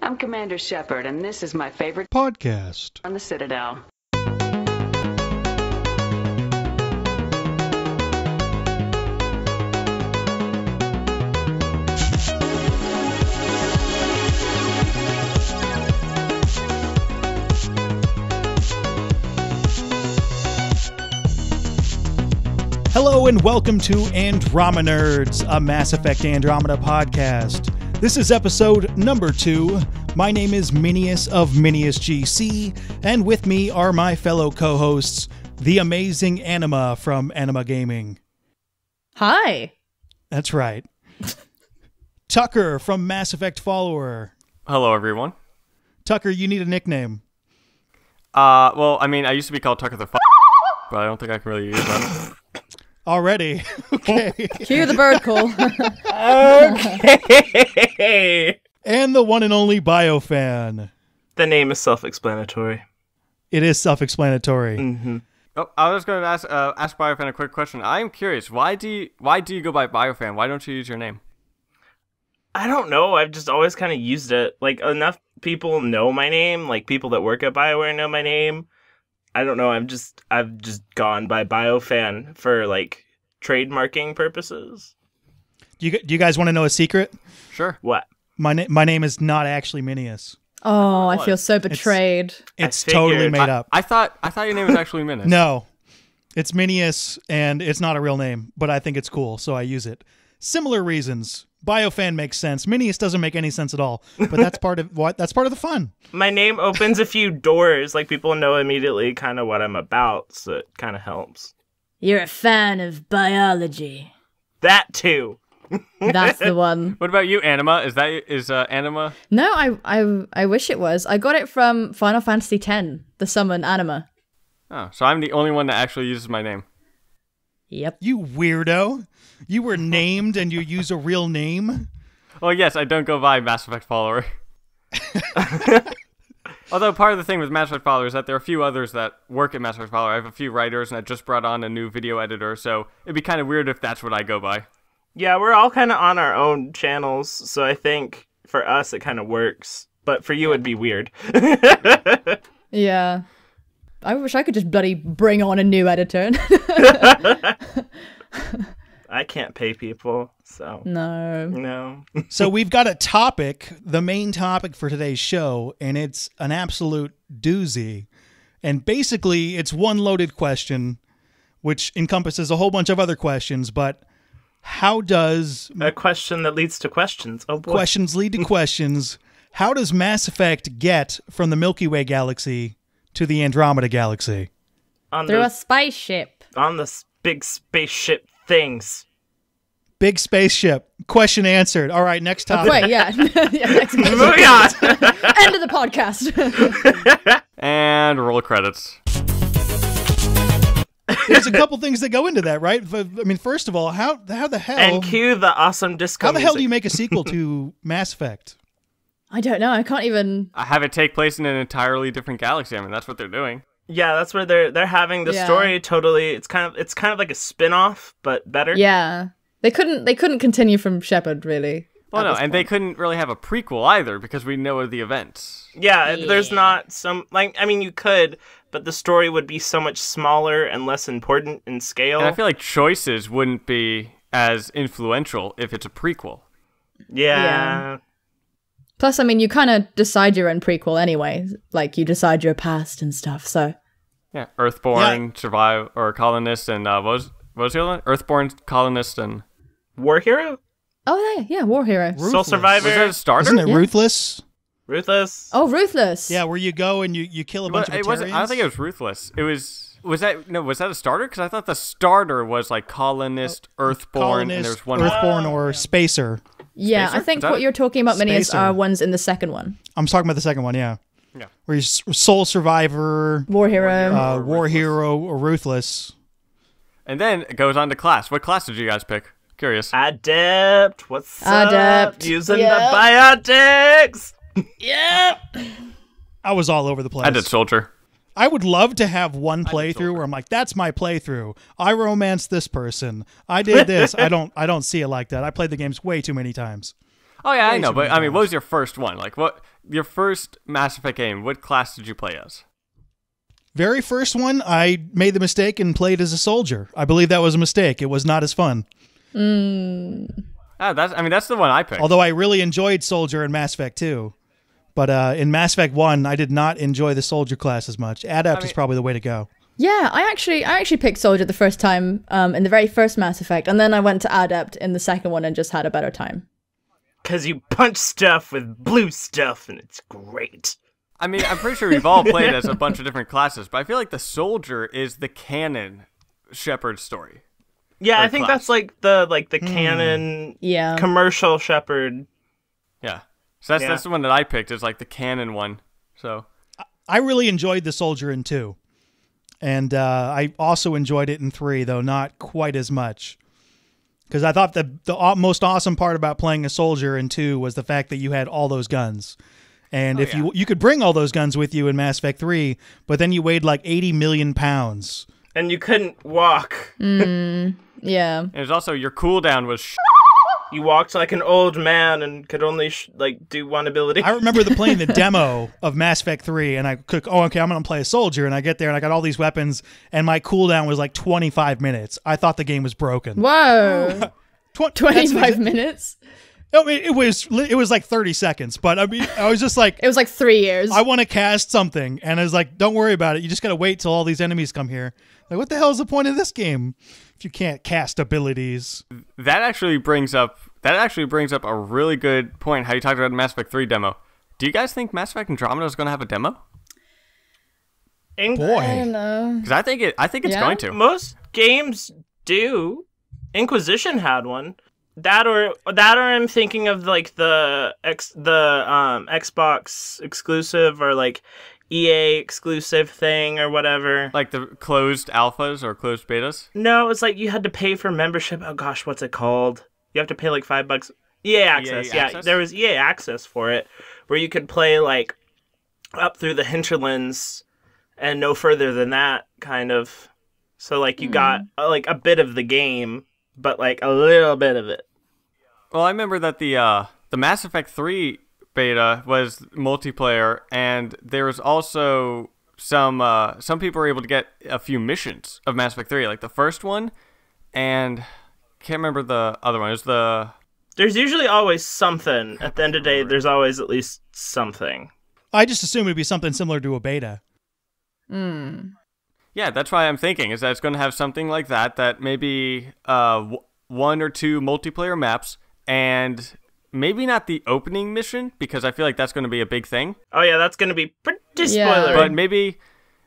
I'm Commander Shepard, and this is my favorite podcast on the Citadel. Hello and welcome to Andromenerds, a Mass Effect Andromeda podcast. This is episode number 2. My name is Minius of Minius GC, and with me are my fellow co-hosts, the amazing Anima from Anima Gaming. Hi. That's right. Tucker from Mass Effect Follower. Hello, everyone. Tucker, you need a nickname. Well, I mean, I used to be called Tucker the but I don't think I can really use that. Already. Okay. Cue the bird call. Okay. And the one and only BioFan. The name is self-explanatory. It is self-explanatory. Mm-hmm. Oh, I was going to ask BioFan a quick question. I am curious. Why do you go by BioFan? Why don't you use your name? I don't know. I've just always kind of used it. Like, enough people know my name. Like, people that work at BioWare know my name. I don't know. I've just gone by BioFan for, like, trademarking purposes. Do you guys want to know a secret? Sure. What? My name is not actually Minius. Oh, I feel so betrayed. It's totally made up. I thought your name was actually Minius. No, it's Minius, and it's not a real name, but I think it's cool, so I use it. Similar reasons. BioFan makes sense. Minius doesn't make any sense at all, but that's part of the fun. My name opens a few doors. Like, people know immediately kind of what I'm about, so it kind of helps. You're a fan of biology. That too. That's the one. What about you, Anima? Is Anima? No, I wish it was. I got it from Final Fantasy X, the summon Anima. Oh, so I'm the only one that actually uses my name. Yep. You weirdo. You were named and you use a real name? Well, yes, I don't go by Mass Effect Follower. Although part of the thing with Mass Effect Follower is that there are a few others that work at Mass Effect Follower. I have a few writers, and I just brought on a new video editor, so it'd be kind of weird if that's what I go by. Yeah, we're all kind of on our own channels, so I think for us it kind of works. But for you, it'd be weird. Yeah. I wish I could just bloody bring on a new editor. I can't pay people, so... No. So we've got a topic, the main topic for today's show, and it's an absolute doozy. And basically, it's one loaded question, which encompasses a whole bunch of other questions, but how does... A question that leads to questions. Oh, boy. Questions lead to questions. How does Mass Effect get from the Milky Way galaxy to the Andromeda galaxy? Through a spaceship. On the big spaceship things. Big spaceship. Question answered. All right, next topic. Wait, yeah. Yeah, next question. Moving on. End of the podcast. And roll credits. There's a couple things that go into that, right? I mean, first of all, how the hell... And cue the awesome disco How the hell music. do you make a sequel to Mass Effect? I don't know. I can't even... I have it take place in an entirely different galaxy. I mean, that's what they're doing. Yeah, that's where they're having the story totally... It's kind of like a spin-off, but better. Yeah. They couldn't continue from Shepard, really. Well, no, and they couldn't really have a prequel either because we know the events. Yeah, there's not some... Like, I mean, you could, but the story would be so much smaller and less important in scale. And I feel like choices wouldn't be as influential if it's a prequel. Yeah. Plus, I mean, you kind of decide your own prequel anyway. Like, you decide your past and stuff, so... Yeah, Earthborn, Survive, or Colonist, and what was the other one? Earthborn, Colonist, and... War Hero? Oh, yeah, War Hero. Soul Survivor? Was that a starter? Isn't it Ruthless? Ruthless? Oh, Ruthless. Yeah, where you go and you kill a bunch of It wasn't. I don't think it was Ruthless. It was... Was that a starter? Because I thought the starter was like Colonist, Earthborn, and there's one... Earthborn or Spacer. Yeah, Spacer? I think what you're talking about, Minius, Spacer. are ones in the second one. I'm talking about the second one, yeah. Yeah. Where he's Soul Survivor, War Hero. War Hero, or Ruthless. And then it goes on to class. What class did you guys pick? Curious. Adept. What's Adept. up? Using Yep. the biotics. Yep. I was all over the place. I did Soldier. I would love to have one playthrough where I'm like, that's my playthrough. I romanced this person. I did this. I don't see it like that. I played the games way too many times. Oh yeah, I Way know, too but many I mean, what times. was your first one? Like, what your first Mass Effect game? What class did you play as? Very first one, I made the mistake and played as a soldier. I believe that was a mistake. It was not as fun. That's the one I picked. Although I really enjoyed soldier in Mass Effect 2. But in Mass Effect 1, I did not enjoy the soldier class as much. Adept is probably the way to go. Yeah, I actually picked Soldier the first time in the very first Mass Effect, and then I went to Adept in the second one and just had a better time. Because you punch stuff with blue stuff, and it's great. I mean, I'm pretty sure we've all played as a bunch of different classes, but I feel like the soldier is the canon Shepard story. Yeah, Or I think class. that's like the canon Yeah. commercial Shepard. Yeah. So that's the one that I picked, is like the canon one. So I really enjoyed the soldier in 2. And I also enjoyed it in 3, though not quite as much. Because I thought the most awesome part about playing a soldier in 2 was the fact that you had all those guns. And you could bring all those guns with you in Mass Effect 3, but then you weighed like 80 million pounds. And you couldn't walk. Yeah. and there's also your cooldown was You walked like an old man and could only do one ability. I remember playing the demo of Mass Effect 3, and I could, I'm going to play a soldier, and I get there, and I got all these weapons, and my cooldown was like 25 minutes. I thought the game was broken. Whoa. 25 minutes? I mean, it was like 30 seconds, but I mean, I was just like, It was like 3 years. I want to cast something, and I was like, don't worry about it. You just got to wait till all these enemies come here. Like, what the hell is the point of this game if you can't cast abilities? that actually brings up a really good point. How you talked about the Mass Effect 3 demo. Do you guys think Mass Effect Andromeda is going to have a demo? I don't Boy, know. Because I think it's Yeah? going to. Most games do. Inquisition had one. That or I'm thinking of like the Xbox exclusive or like EA exclusive thing or whatever. Like the closed alphas or closed betas. No, it's like you had to pay for membership. Oh gosh, what's it called? You have to pay like $5. EA Access. Yeah, Access? there was EA Access for it, where you could play like up through the hinterlands and no further than that, kind of. So like you got like a bit of the game, but like a little bit of it. Well, I remember that the Mass Effect 3 beta was multiplayer, and there was also some people were able to get a few missions of Mass Effect 3, like the first one, and can't remember the other one. It was There's usually always something. At the end of the day, there's always at least something. I just assumed it'd be something similar to a beta. yeah, that's why I'm thinking is that it's going to have something like that maybe one or two multiplayer maps, and maybe not the opening mission, because I feel like that's going to be a big thing. Oh yeah, that's going to be pretty Yeah. spoilery. But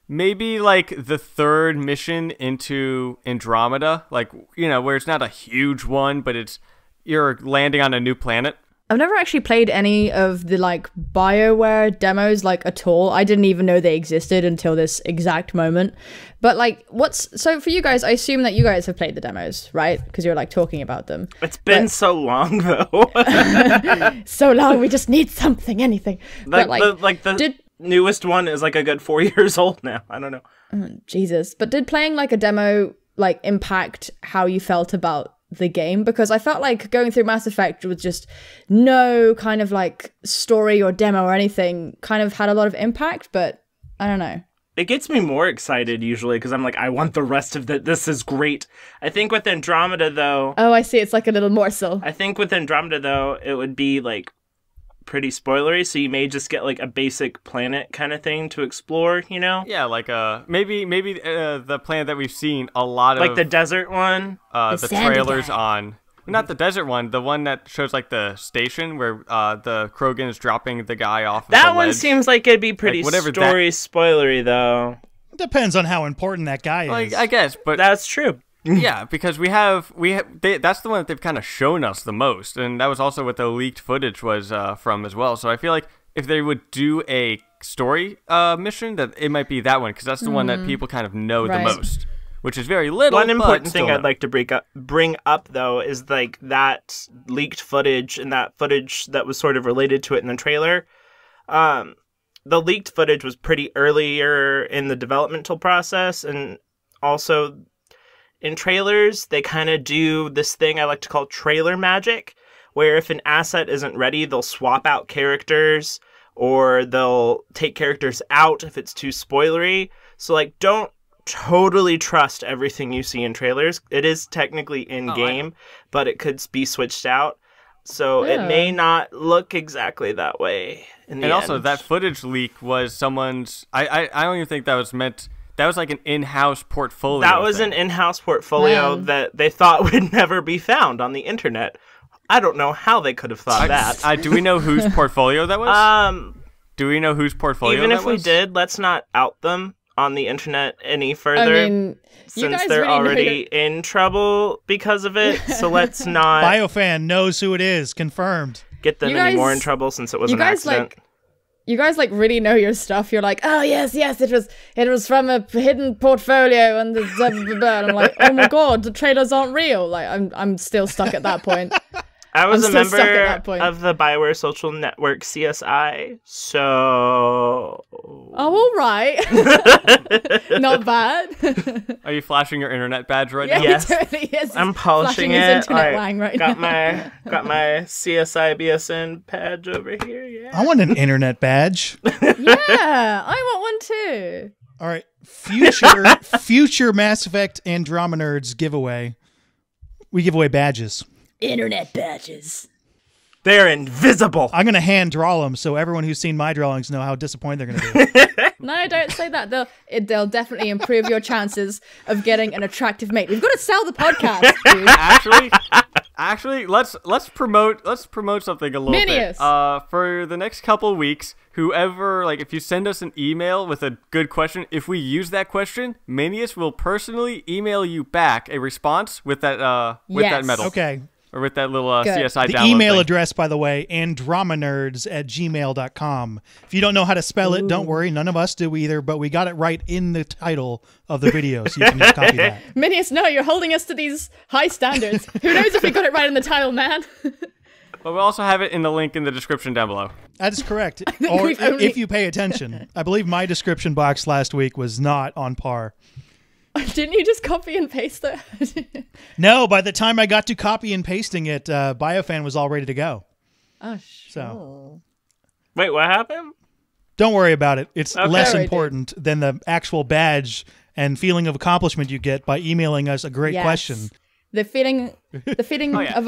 maybe like the third mission into Andromeda, like, where it's not a huge one, but you're landing on a new planet. I've never actually played any of the like BioWare demos like at all. I didn't even know they existed until this exact moment. But like, so for you guys, I assume that you guys have played the demos, right? Because you're like talking about them. It's been so long though. So long, we just need something, anything. But the newest one is like a good 4 years old now. I don't know. Jesus. But did playing like a demo like impact how you felt about the game? Because I felt like going through Mass Effect with just no kind of like story or demo or anything kind of had a lot of impact, but I don't know. It gets me more excited usually because I'm like, I want the rest of that. This is great. I think with Andromeda though, Oh, I see. It's like a little morsel. it would be like pretty spoilery, so you may just get like a basic planet kind of thing to explore, Yeah, like maybe the planet that we've seen a lot of, like the desert one. the sandy trailers guy. on. Not the desert one, the one that shows like the station where the Krogan is dropping the guy off of That the one ledge. seems like it'd be pretty whatever story spoilery though. Depends on how important that guy is. Like, I guess, but That's true. yeah, because that's the one that they've kind of shown us the most, and that was also what the leaked footage was from as well. So I feel like if they would do a story mission, that it might be that one, because that's the one that people kind of know Right. the most, which is very little. One important but thing still I'd like to bring up though is like that leaked footage and that footage that was sort of related to it in the trailer. The leaked footage was pretty earlier in the developmental process, and also in trailers they kind of do this thing I like to call trailer magic, where if an asset isn't ready, they'll swap out characters, or they'll take characters out if it's too spoilery. So, like, don't totally trust everything you see in trailers. It is technically in-game, but it could be switched out. So it may not look exactly that way in the end. And also, that footage leak was someone's... I don't even think that was meant... That was like an in-house portfolio. That was an in-house portfolio that they thought would never be found on the internet. I don't know how they could have thought that. Do we know whose portfolio that was? Do we know whose portfolio even that if was? we did, let's not out them on the internet any further. I mean, since they're really already in trouble because of it. So let's not BioFan knows who it is. Confirmed. get them any more in trouble since it was an accident. You guys like really know your stuff. You're like, oh yes, it was from a hidden portfolio and blah, blah, blah, blah. And I'm like, oh my god, the trailers aren't real. Like I'm still stuck at that point. I was a member point. of the Bioware social network CSI, so... Oh, all right. Not bad. Are you flashing your internet badge right Yeah, now? Yes. he totally is. I'm polishing his it. internet wang right got now. got my CSI BSN badge over here. Yeah. I want an internet badge. Yeah, I want one too. All right, future Mass Effect Andromenerds giveaway. We give away badges. Internet badges. They're invisible. I'm gonna hand draw them so everyone who's seen my drawings know how disappointed they're gonna be. No, don't say that. They'll definitely improve your chances of getting an attractive mate. We've got to sell the podcast, dude. Actually, let's promote something a little Minius. bit. For the next couple weeks, whoever, like, if you send us an email with a good question, if we use that question, Minius will personally email you back a response with that that medal. Okay. Or with that little CSI The download email thing. address, by the way, andromenerds@gmail.com. If you don't know how to spell it, don't worry. None of us do either, but we got it right in the title of the video, so you can just copy that. Minius, no, you're holding us to these high standards. Who knows if we got it right in the title, man? But we'll also have it in the link in the description down below. That is correct. Or if you pay attention. I believe my description box last week was not on par. Didn't you just copy and paste it? No, by the time I got to copy and pasting it, BioFan was all ready to go. Oh, sure. So Wait, what happened? don't worry about it. It's less Right, important than the actual badge and feeling of accomplishment you get by emailing us a great Yes. question. The feeling yeah. of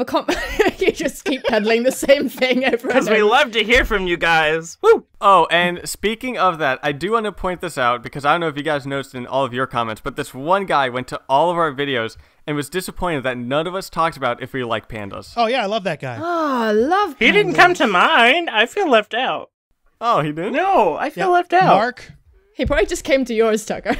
you just keep peddling the same thing over and Because we over. love to hear from you guys. Woo! Oh, and speaking of that, I do want to point this out because I don't know if you guys noticed in all of your comments, but this one guy went to all of our videos and was disappointed that none of us talked about if we like pandas. Oh, yeah, I love that guy. Oh, I love He didn't come to mine. I feel left out. Oh, he didn't? No, I feel Yeah. left out. Mark, He probably just came to yours, Tucker.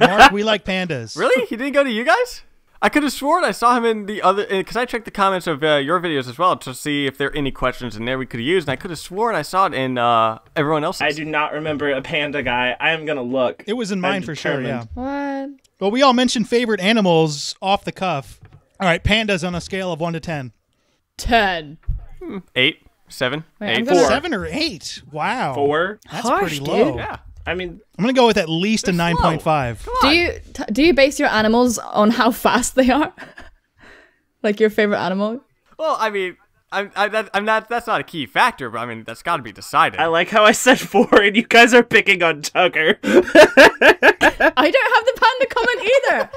Mark, we like pandas. Really? He didn't go to you guys? I could have sworn I saw him in the other, because I checked the comments of your videos as well to see if there are any questions in there we could use, and I could have sworn I saw it in everyone else's. I do not remember a panda guy. I am going to look. It was in mine for sure, yeah. What? Well, we all mentioned favorite animals off the cuff. All right, pandas on a scale of 1 to 10. 10. 8, 7, Wait, 8. I'm gonna- 7 or 8? Wow. 4. That's Harsh, pretty low. dude. Yeah. I mean, I'm going to go with at least a 9.5. Do you base your animals on how fast they are? Like your favorite animal? Well, I mean, I'm not. That's not a key factor, but I mean, that's got to be decided. I like how I said 4 and you guys are picking on Tucker. I don't have the panda comment either.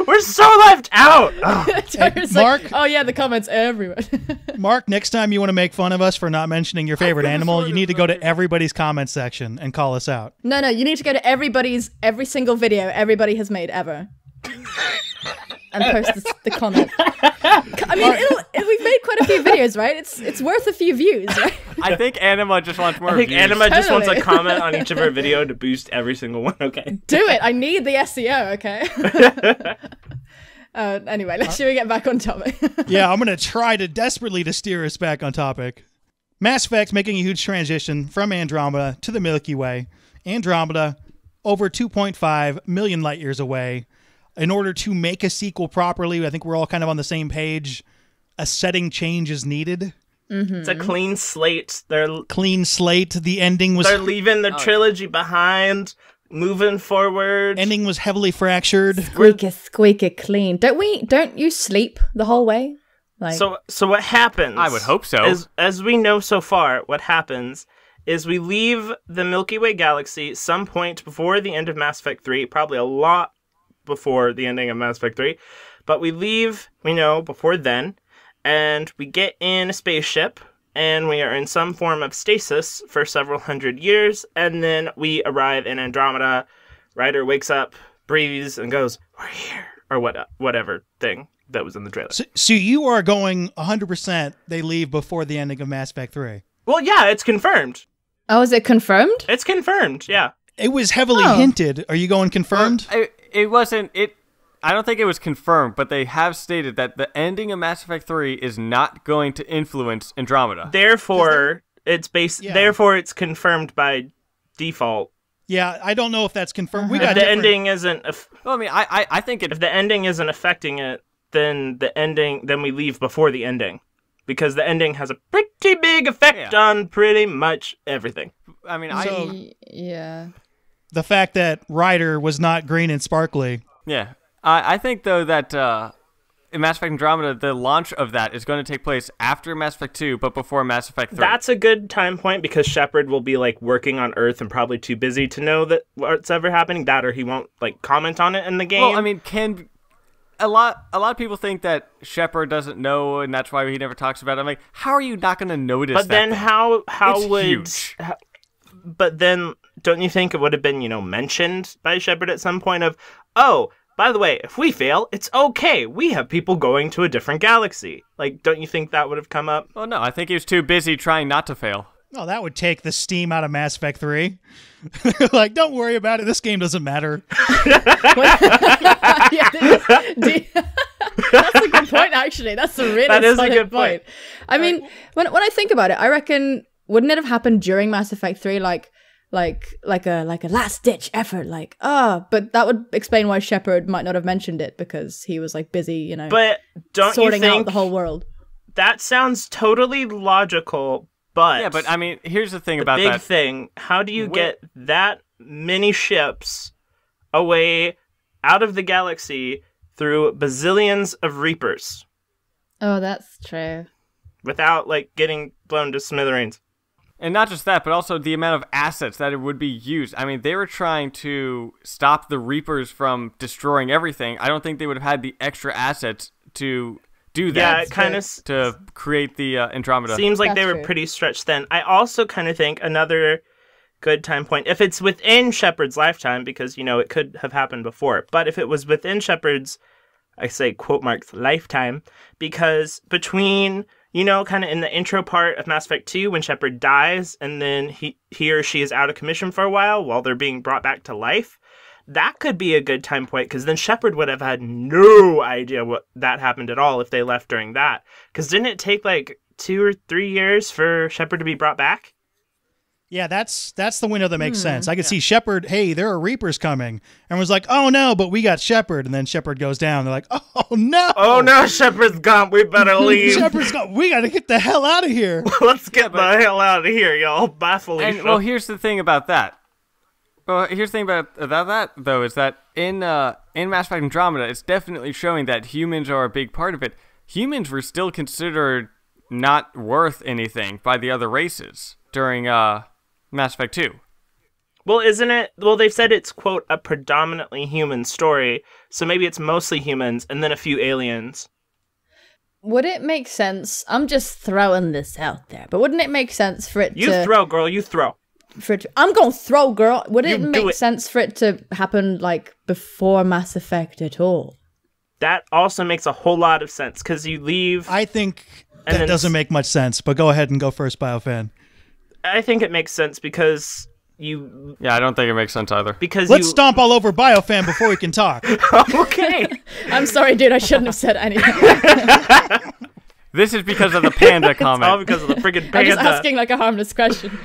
We're so left out. Ugh. Tucker's Mark? like, oh yeah, the comments everywhere. Mark, next time you want to make fun of us for not mentioning your favorite animal, you need to go to everybody's comment section and call us out. No, you need to go to every single video everybody has made ever. And post the comment. I mean, we've made quite a few videos, right? It's worth a few views, right? I think Anima just wants more I think views. Anima just wants a Totally. comment on each of our video to boost every single one. Okay. Do it. I need the SEO, okay? Anyway, should we get back on topic? Yeah, I'm going to try to steer us back on topic. Mass Effect's making a huge transition from Andromeda to the Milky Way. Andromeda, over 2.5 million light years away. In order to make a sequel properly, I think we're all kind of on the same page. A setting change is needed. It's a clean slate. They're Clean slate. The ending was leaving the trilogy behind, moving forward. ending was heavily fractured. Squeaky clean. Don't you sleep the whole way? Like, So what happens? I would hope so. As we know so far, what happens is we leave the Milky Way galaxy some point before the end of Mass Effect 3, probably a lot before the ending of Mass Effect 3, but we leave, we know, before then, and we get in a spaceship, and we are in some form of stasis for several hundred years, and then we arrive in Andromeda. Ryder wakes up, breathes, and goes, "We're here," or whatever thing that was in the trailer. So you are going 100% they leave before the ending of Mass Effect 3. Well, yeah, it's confirmed. oh, is it confirmed? It's confirmed, yeah. It was heavily hinted. Are you going confirmed? It wasn't. I don't think it was confirmed, but they have stated that the ending of Mass Effect 3 is not going to influence Andromeda. Therefore, Therefore, it's confirmed by default. Yeah, I don't know if that's confirmed. We If got the different- ending isn't, Well, I mean, I think if the ending isn't affecting it, then then we leave before the ending, because the ending has a pretty big effect on pretty much everything. I mean, Yeah. the fact that Ryder was not green and sparkly. yeah. I think though that in Mass Effect Andromeda, the launch of that is going to take place after Mass Effect 2, but before Mass Effect 3. That's a good time point, because Shepard will be like working on Earth and probably too busy to know that what's ever happening. That, or he won't like comment on it in the game. Well, I mean, a lot of people think that Shepard doesn't know, and that's why he never talks about it. I'm like, how are you not going to notice? But then how It's would? huge. But then, don't you think it would have been mentioned by Shepard at some point of, oh, by the way, if we fail, it's okay. We have people going to a different galaxy. Like, don't you think that would have come up? Well, no, I think he was too busy trying not to fail. Oh, that would take the steam out of Mass Effect 3. Like, don't worry about it. This game doesn't matter. Yeah, that's a good point, actually. That's a really That is a solid good point. I mean, when I think about it, I reckon, wouldn't it have happened during Mass Effect 3, like a last ditch effort, but that would explain why Shepard might not have mentioned it, because he was like busy, But don't you sorting think out the whole world. that sounds totally logical? But Yeah, but I mean, here's the thing the about big that. thing: how do you get that many ships away out of the galaxy through bazillions of Reapers Oh, that's true. without like getting blown to smithereens? And not just that, but also the amount of assets that it would be used. I mean, they were trying to stop the Reapers from destroying everything. I don't think they would have had the extra assets to do that. Yeah, it kind of to create the Andromeda. seems like they That's were true. pretty stretched then. I also kind of think another good time point, if it's within Shepard's lifetime, because, it could have happened before, but if it was within Shepard's, I say quote marks, lifetime, because between, kind of in the intro part of Mass Effect 2, when Shepard dies, and then he or she is out of commission for a while they're being brought back to life, that could be a good time point, because then Shepard would have had no idea what that happened at all if they left during that. Because didn't it take like 2 or 3 years for Shepard to be brought back? Yeah, that's the window that makes sense. I could see Shepard, hey, there are Reapers coming. And was like, oh no, but we got Shepard. And then Shepard goes down. They're like, oh no. Oh no, Shepard's gone. We better leave. Shepard's gone. We got to get the hell out of here. Let's get the hell out of here, y'all. Bye, Felicia. And well, here's the thing about that. Well, here's the thing about that though, is that in Mass Effect Andromeda, it's definitely showing that humans are a big part of it. Humans were still considered not worth anything by the other races during Mass Effect 2. Well, isn't it? Well, they've said it's, quote, a predominantly human story, so maybe it's mostly humans and then a few aliens. Would it make sense? I'm just throwing this out there, but wouldn't it make sense for it You to throw, girl, you throw. I'm gonna throw, girl. Would it You do make it. sense for it to happen like before Mass Effect at all? That also makes a whole lot of sense, because you leave... I think And that then- doesn't make much sense, but go ahead and go first, BioFan. I think it makes sense because you... Yeah, I don't think it makes sense either. Because Let's you... stomp all over BioFan before we can talk. Okay. I'm sorry, dude. I shouldn't have said anything. This is because of the panda All comment. because of the friggin' I'm just panda. asking like a harmless question.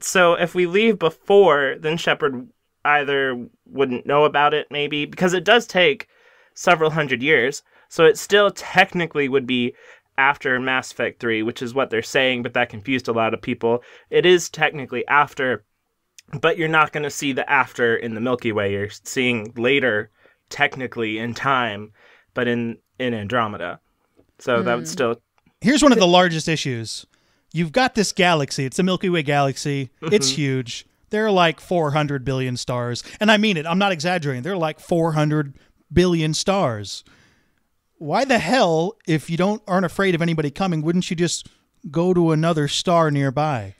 So if we leave before, then Shepard either wouldn't know about it, maybe, because it does take several hundred years. So it still technically would be after Mass Effect 3, which is what they're saying, but that confused a lot of people. It is technically after, but you're not going to see the after in the Milky Way. You're seeing later, technically, in time, but in Andromeda. So that would still... Here's one of the largest issues. You've got this galaxy. It's the Milky Way galaxy. It's huge. There are like 400 billion stars. And I mean it. I'm not exaggerating. There are like 400 billion stars. Why the hell, if you aren't afraid of anybody coming, wouldn't you just go to another star nearby?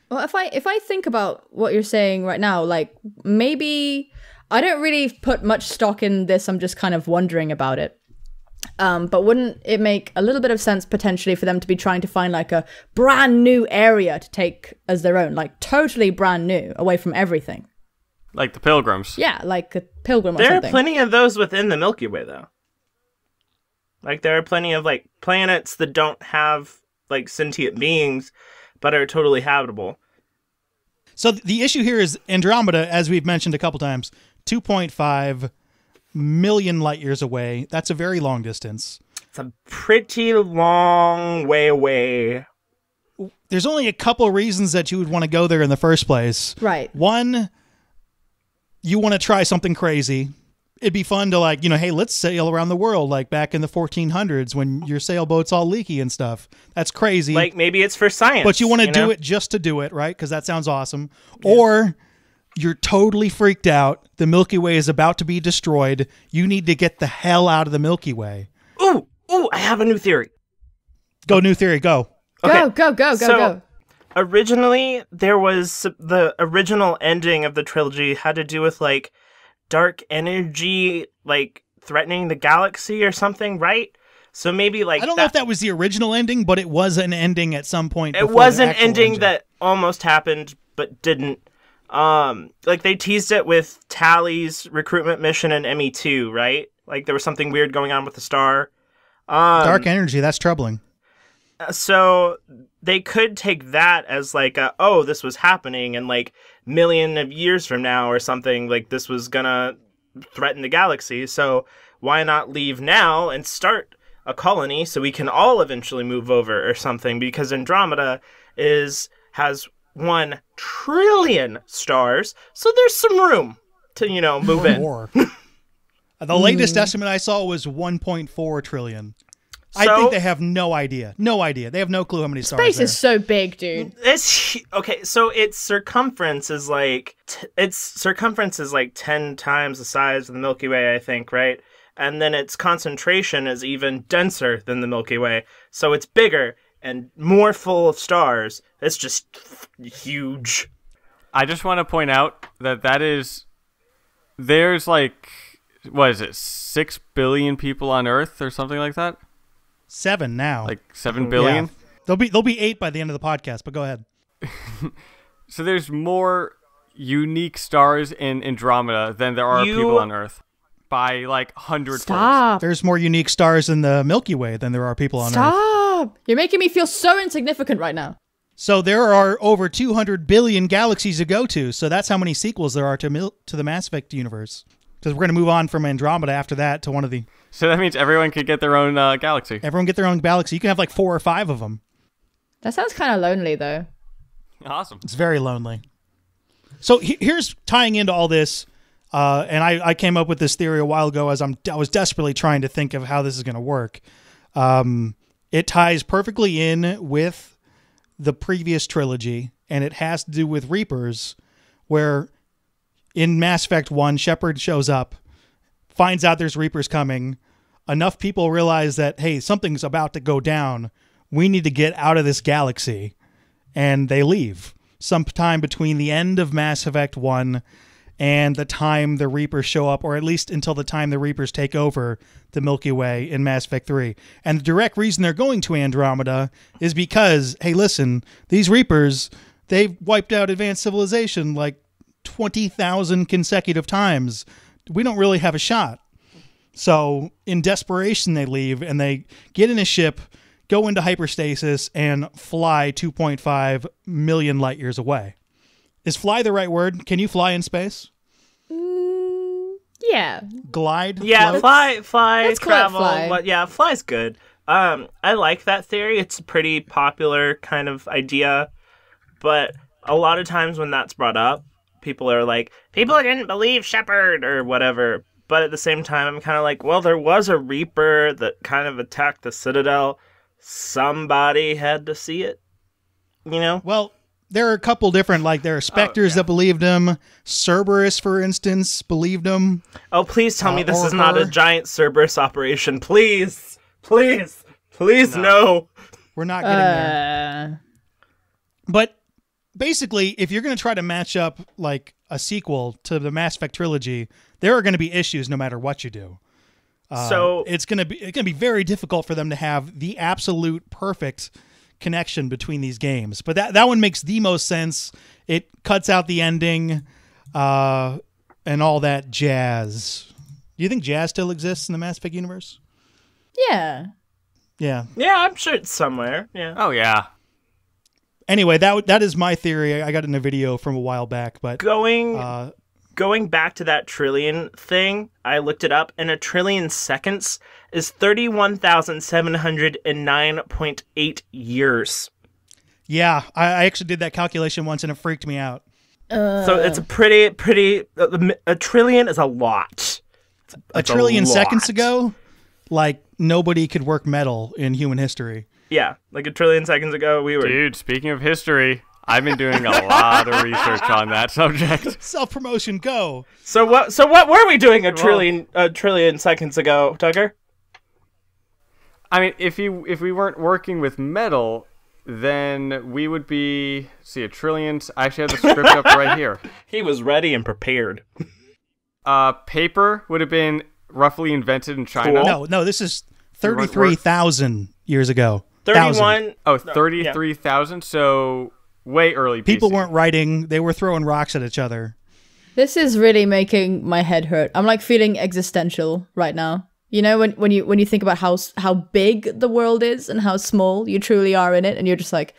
Well, if I think about what you're saying right now, like maybe I don't really put much stock in this. I'm just kind of wondering about it. But wouldn't it make a little bit of sense potentially for them to be trying to find like a brand new area to take as their own, like totally brand new, away from everything? Like the Pilgrims. Yeah, like a pilgrim or There something. are plenty of those within the Milky Way, though. Like, there are plenty of, like, planets that don't have, like, sentient beings, but are totally habitable. So the issue here is Andromeda, as we've mentioned a couple times, 2.5 million light years away. That's a very long distance. It's a pretty long way away. There's only a couple reasons that you would want to go there in the first place. Right. One, you want to try something crazy. It'd be fun to like, hey, let's sail around the world like back in the 1400s when your sailboat's all leaky and stuff. That's crazy. Like, maybe it's for science. But you want to do it just to do it, right? Because that sounds awesome. Yeah. Or you're totally freaked out. The Milky Way is about to be destroyed. You need to get the hell out of the Milky Way. Ooh, I have a new theory. Go, new theory, go. Okay. Go. Originally, there was the original ending of the trilogy had to do with like dark energy, like threatening the galaxy or something, right? So maybe like I don't know if that was the original ending, but it was an ending at some point. It was an ending that almost happened but didn't. Like they teased it with Tally's recruitment mission in ME2, right? Like there was something weird going on with the star. Dark energy, that's troubling. So they could take that as like, this was happening and like million of years from now or something, like this was gonna threaten the galaxy. So why not leave now and start a colony so we can all eventually move over or something? Because Andromeda has 1 trillion stars, so there's some room to, move in. More. The latest estimate I saw was 1.4 trillion. I think they have no idea. No idea. They have no clue how many stars Space there. is so big, dude. Okay, so its circumference is like 10 times the size of the Milky Way, I think, right? And then its concentration is even denser than the Milky Way. So it's bigger and more full of stars. It's just huge. I just want to point out that there's like, what is it, 6 billion people on Earth or something like that? 7 now. Like 7 billion? Yeah. There'll be 8 by the end of the podcast, but go ahead. So there's more unique stars in Andromeda than there are people on Earth. By like 100 Stop. There's more unique stars in the Milky Way than there are people on Earth. Stop. You're making me feel so insignificant right now. So there are over 200 billion galaxies to go to. So that's how many sequels there are to the Mass Effect universe. Because we're going to move on from Andromeda after that to one of the... So that means everyone could get their own galaxy. Everyone get their own galaxy. You can have like 4 or 5 of them. That sounds kind of lonely, though. Awesome. It's very lonely. So here's tying into all this, and I came up with this theory a while ago as I was desperately trying to think of how this is going to work. It ties perfectly in with the previous trilogy, and it has to do with Reapers, where in Mass Effect 1, Shepard shows up, finds out there's Reapers coming. Enough people realize that, hey, something's about to go down. We need to get out of this galaxy. And they leave. Sometime between the end of Mass Effect 1 and the time the Reapers show up, or at least until the time the Reapers take over the Milky Way in Mass Effect 3. And the direct reason they're going to Andromeda is because, hey, listen, these Reapers, they've wiped out advanced civilization like 20,000 consecutive times. We don't really have a shot. So in desperation, they leave and they get in a ship, go into hyperstasis, and fly 2.5 million light years away. Is fly the right word? Can you fly in space? Yeah. Glide? Yeah, float? fly, Let's travel. fly. But yeah, fly's good. I like that theory. It's a pretty popular kind of idea. But a lot of times when that's brought up, people are like, people didn't believe Shepard or whatever. but at the same time, I'm kind of like, well, there was a Reaper that kind of attacked the Citadel. Somebody had to see it, you know? Well, there are a couple different, like, there are Spectres that believed him. Cerberus, for instance, believed him. Oh, please tell me this is not a giant Cerberus operation. Please. Please. Please, no. We're not getting there. But basically, if you're going to try to match up, like, a sequel to the Mass Effect trilogy, there are going to be issues no matter what you do. So it's going to be very difficult for them to have the absolute perfect connection between these games. But that one makes the most sense. It cuts out the ending and all that jazz. Do you think jazz still exists in the Mass Effect universe? Yeah. Yeah. Yeah, I'm sure it's somewhere. Yeah. Oh, yeah. Anyway, that is my theory. I got it in a video from a while back. But Going back to that trillion thing, I looked it up, and a trillion seconds is 31,709.8 years. Yeah, I actually did that calculation once, and it freaked me out. So it's a pretty. A trillion is a lot. A trillion seconds ago, like, nobody could work metal in human history. Yeah, like a trillion seconds ago, we were. Dude, speaking of history, I've been doing a lot of research on that subject. Self-promotion, go. So what were we doing a trillion seconds ago, Tucker? I mean, if we weren't working with metal, then we would be, a trillion. I actually have the script up right here. He was ready and prepared. Paper would have been roughly invented in China. Cool. No, this is 33,000 years ago. 31. Oh, 33,000. So way early. People BC. weren't writing; they were throwing rocks at each other. This is really making my head hurt. I'm like feeling existential right now. You know, when you think about how big the world is and how small you truly are in it, and you're just like,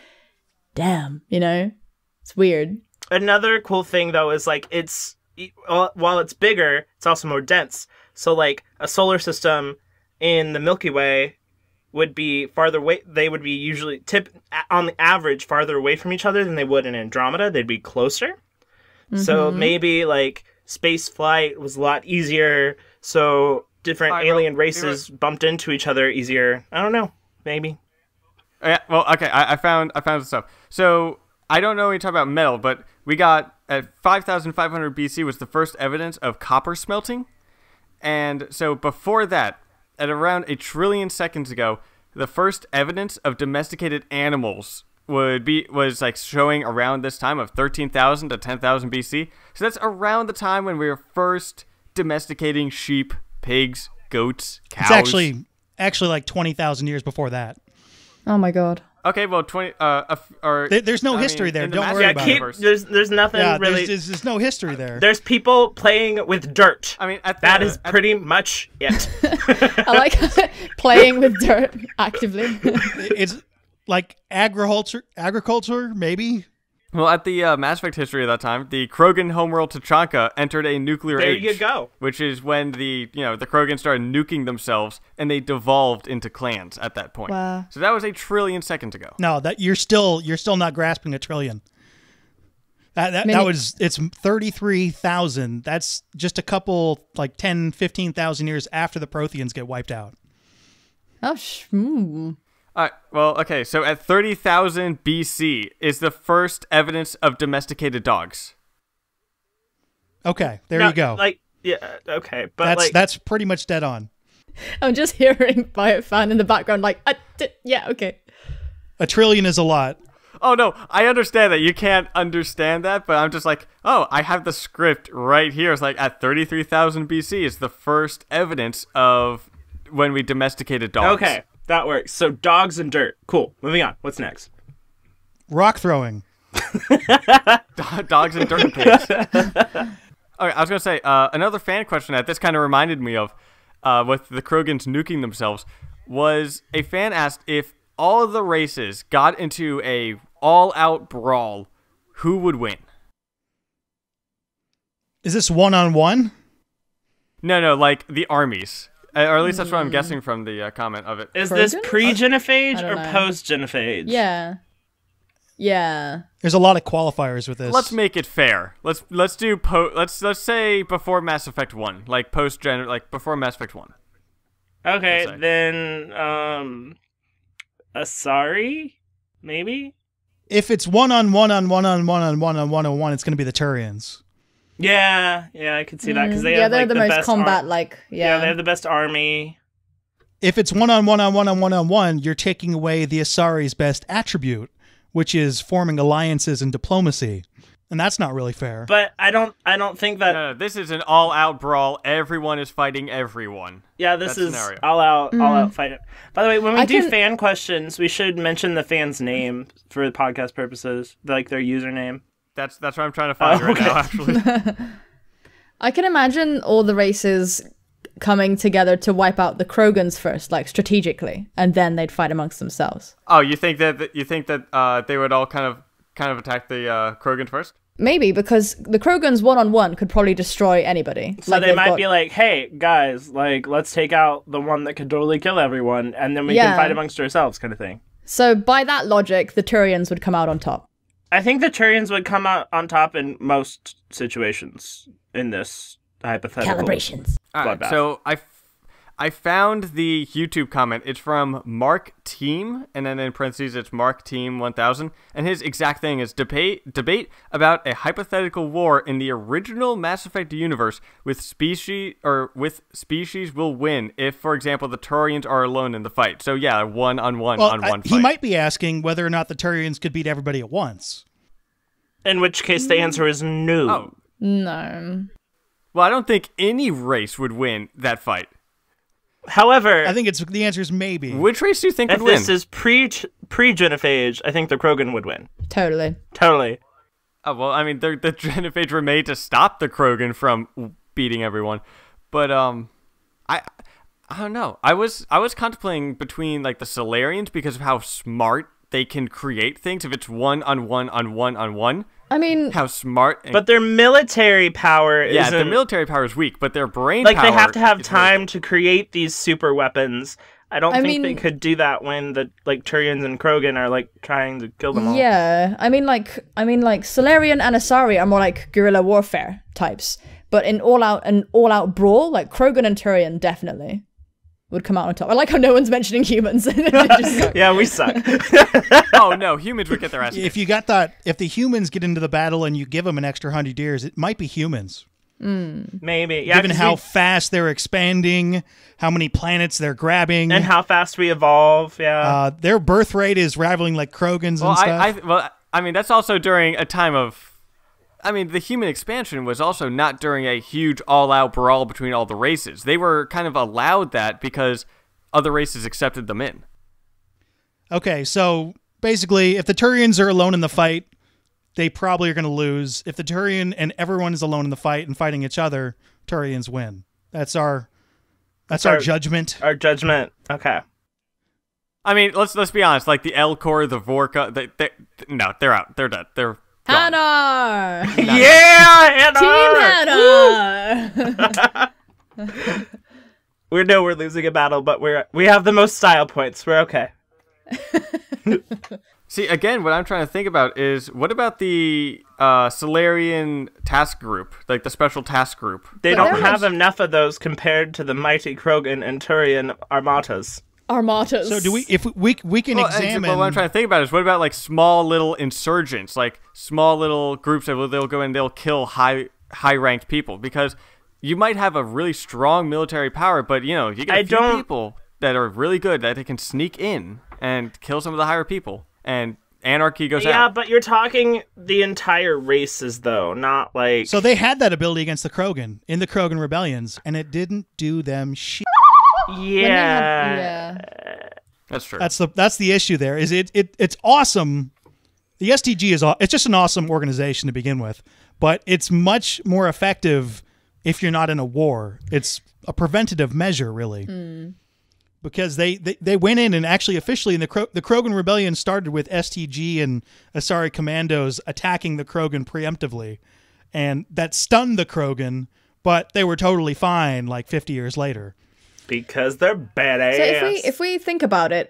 damn, you know, it's weird. Another cool thing though is like while it's bigger, it's also more dense. So like a solar system in the Milky Way would be farther away. They would be usually on the average farther away from each other than they would in Andromeda. They'd be closer. Mm-hmm. So maybe like space flight was a lot easier. So different alien races bumped into each other easier. I don't know. Maybe. Yeah. Well, okay. I found some stuff. So I don't know when you talk about metal, but we got at 5,500 BC was the first evidence of copper smelting. And so before that, at around a trillion seconds ago, the first evidence of domesticated animals was like showing around this time of 13,000 to 10,000 BC. So that's around the time when we were first domesticating sheep, pigs, goats, cows. It's actually like 20,000 years before that. Oh my god. Okay, well, 20. There's no history there. Don't worry about it. There's nothing really. There's no history there. There's people playing with dirt. I mean, that is pretty much it. I like playing with dirt actively. It's like agriculture, maybe. Well, at the Mass Effect history at that time, the Krogan homeworld Tachanka entered a nuclear age. There you go. Which is when the Krogan started nuking themselves, and they devolved into clans at that point. Wow. So that was a trillion seconds ago. No, that you're still not grasping a trillion. It's 33,000. That's just a couple, like 10, 15,000 years after the Protheans get wiped out. Oh, All right, well, okay, so at 30,000 BC is the first evidence of domesticated dogs. Okay, you go. Like, yeah, okay, but that's pretty much dead on. I'm just hearing BioFan in the background, like, yeah, okay. A trillion is a lot. Oh, no, I understand that. You can't understand that, but I'm just like, oh, I have the script right here. It's like at 33,000 BC is the first evidence of when we domesticated dogs. Okay. That works. So dogs and dirt. Cool. Moving on. What's next? Rock throwing. Dogs and dirt pigs. Okay, I was going to say, another fan question that this kind of reminded me of, with the Krogans nuking themselves, was a fan asked if all of the races got into a all-out brawl, who would win? Is this one-on-one? No, like the armies. Or at least that's what I'm guessing from the comment of it. Is this pre-genophage I or don't know. post-genophage? Yeah. Yeah. There's a lot of qualifiers with this. Let's make it fair. Let's say before Mass Effect 1, like before Mass Effect 1. Okay, then Asari, maybe? If it's one-on-one, it's going to be the Turians. Yeah, I could see that because they have they're like, the most best combat they have the best army. If it's one-on-one, you're taking away the Asari's best attribute, which is forming alliances and diplomacy. And that's not really fair. But I don't think that. No, this is an all-out brawl. Everyone is fighting everyone. Yeah, this is scenario. all out fight. By the way, when we do fan questions, we should mention the fan's name for podcast purposes, like their username. That's what I'm trying to find right now, actually. I can imagine all the races coming together to wipe out the Krogans first, like strategically, and then they'd fight amongst themselves. Oh, you think that they would all kind of attack the Krogan first? Maybe, because the Krogans one-on-one could probably destroy anybody. So they might be like, hey, guys, like, let's take out the one that could totally kill everyone, and then we can fight amongst ourselves, kind of thing. So by that logic, the Turians would come out on top. I think the Turians would come out on top in most situations in this hypothetical. Calibrations. All right, so I found the YouTube comment. It's from Mark Team, and then in parentheses it's Mark Team 1000, and his exact thing is debate about a hypothetical war in the original Mass Effect universe with species will win if, for example, the Turians are alone in the fight. So yeah, one-on-one fight. He might be asking whether or not the Turians could beat everybody at once. In which case the answer is no. Oh. No. Well, I don't think any race would win that fight. However, I think the answer is maybe. Which race do you think would win? If this is pre-Genophage, I think the Krogan would win. Totally. Oh, well, I mean, the Genophage were made to stop the Krogan from beating everyone. But, I don't know. I was contemplating between, like, the Solarians because of how smart they can create things. If it's one-on-one. I mean, how smart. But their military power is. Yeah, their military power is weak, but their brain power. Like, they have to have time to create these super weapons. I think they could do that when the Turians and Krogan are like trying to kill them all. Yeah, I mean like Solarian and Asari are more like guerrilla warfare types, but in all out brawl, like Krogan and Turian definitely would come out on top. I like how no one's mentioning humans. Yeah, we suck. Oh no, humans would get their ass. If you got that, if the humans get into the battle and you give them an extra 100 years, it might be humans. Maybe, yeah. Given how fast they're expanding, how many planets they're grabbing, and how fast we evolve. Yeah, their birth rate is rivaling like Krogans and stuff. I mean, that's also during a time of. I mean, the human expansion was also not during a huge all-out brawl between all the races. They were kind of allowed that because other races accepted them in. Okay, so basically, if the Turians are alone in the fight, they probably are going to lose. If the Turian and everyone is alone in the fight and fighting each other, Turians win. That's our judgment. Our judgment. Okay. I mean, let's be honest. Like the Elcor, the Vorka, they're out. They're dead. They're gone. Hanar! Yeah, Hanar! Team Hanar! We know we're losing a battle, but we have the most style points. We're okay. See, again, what I'm trying to think about is, what about the Solarian task group, like the special task group? They don't have enough of those compared to the mighty Krogan and Turian armatas. So do we? If we can examine. But what I'm trying to think about is, what about like small little insurgents, like small little groups that they'll go and they'll kill high ranked people, because you might have a really strong military power, but you get a few people that are really good that they can sneak in and kill some of the higher people, and anarchy goes out. Yeah, but you're talking the entire races, though, not like. So they had that ability against the Krogan in the Krogan rebellions, and it didn't do them shit. Yeah. That's true. That's the issue there. Is it's awesome. The STG it's just an awesome organization to begin with, but it's much more effective if you're not in a war. It's a preventative measure, really. Because they went in and actually officially, the Krogan rebellion started with STG and Asari commandos attacking the Krogan preemptively, and that stunned the Krogan, but they were totally fine like 50 years later. Because they're badass. So if we think about it,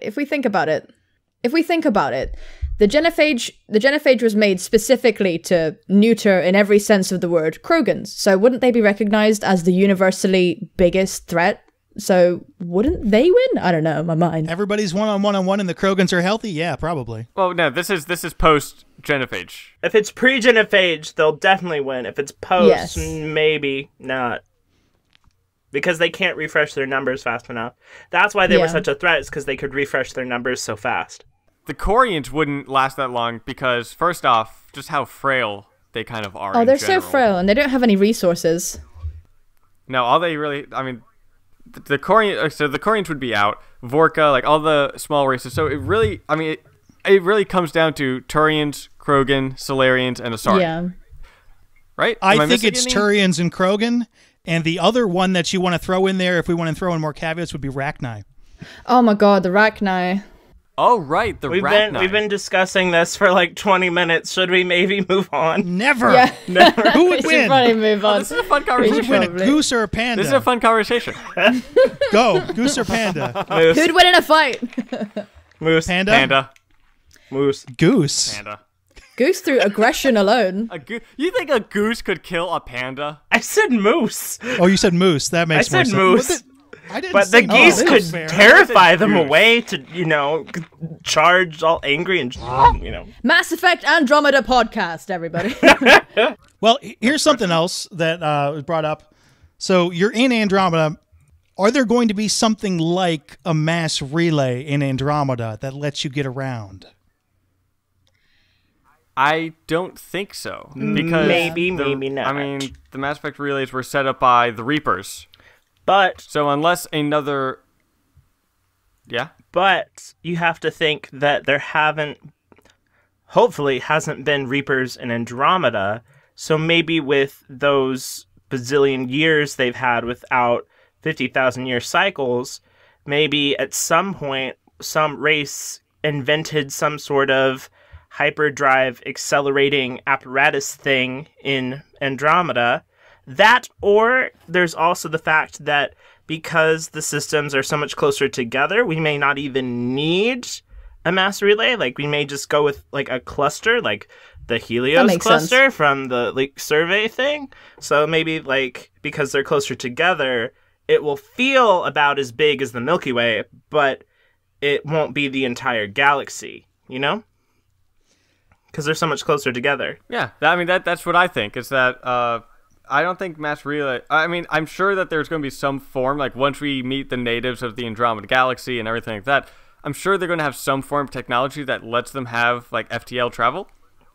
The genophage was made specifically to neuter, in every sense of the word, Krogans. So wouldn't they be recognized as the universally biggest threat? So wouldn't they win? I don't know, my mind. Everybody's one-on-one and the Krogans are healthy? Yeah, probably. Well, no, this is post-genophage. If it's pre-genophage, they'll definitely win. If it's post, Yes. maybe not. Because they can't refresh their numbers fast enough. That's why they were such a threat, is because they could refresh their numbers so fast. The Corians wouldn't last that long because, first off, just how frail they kind of are. Oh, they're in general. so frail, and they don't have any resources. No, all they really, I mean, the Corian, so the Corians would be out. Vorka, like all the small races. So it really, I mean, it really comes down to Turians, Krogan, Solarians, and Asari. Yeah. Right? I think it's Turians and Krogan, and the other one that you want to throw in there, if we want to throw in more caveats, would be Rachni. Oh my god, the Rachni. Oh, right, the Rachni. We've been discussing this for like 20 minutes. Should we maybe move on? Never. Yeah. Never. Who would We should win? probably move on. This is a fun Who conversation. would win, a Probably. goose or a panda? This is a fun conversation. Go, goose or panda? Moose. Who'd win in a fight? Moose. Panda? Panda. Moose. Goose. Panda. Goose through aggression alone. You think a goose could kill a panda? I said moose. Oh, you said moose. That makes I more said sense. moose. I didn't But say the geese moose. could Fair. terrify them Goose. away to, charge all angry and, Mass Effect Andromeda podcast, everybody. Well, here's something else that was brought up. So you're in Andromeda. Are there going to be something like a mass relay in Andromeda that lets you get around? I don't think so. Because maybe not. I mean, the Mass Effect relays were set up by the Reapers. But So unless another... Yeah? But you have to think that there hopefully hasn't been Reapers in Andromeda, so maybe with those bazillion years they've had without 50,000-year cycles, maybe at some point some race invented some sort of hyperdrive accelerating apparatus thing in Andromeda. That, or there's also the fact that because the systems are so much closer together, we may not even need a mass relay. Like, we may just go with, like, a cluster, like the Helios makes cluster sense. from the, like, survey thing. So maybe, like, because they're closer together, it will feel about as big as the Milky Way, but it won't be the entire galaxy, you know? Because they're so much closer together. Yeah, that's what I think, is that... I don't think mass relay... I mean, I'm sure that there's going to be some form, like once we meet the natives of the Andromeda Galaxy and everything like that, I'm sure they're going to have some form of technology that lets them have, like, FTL travel.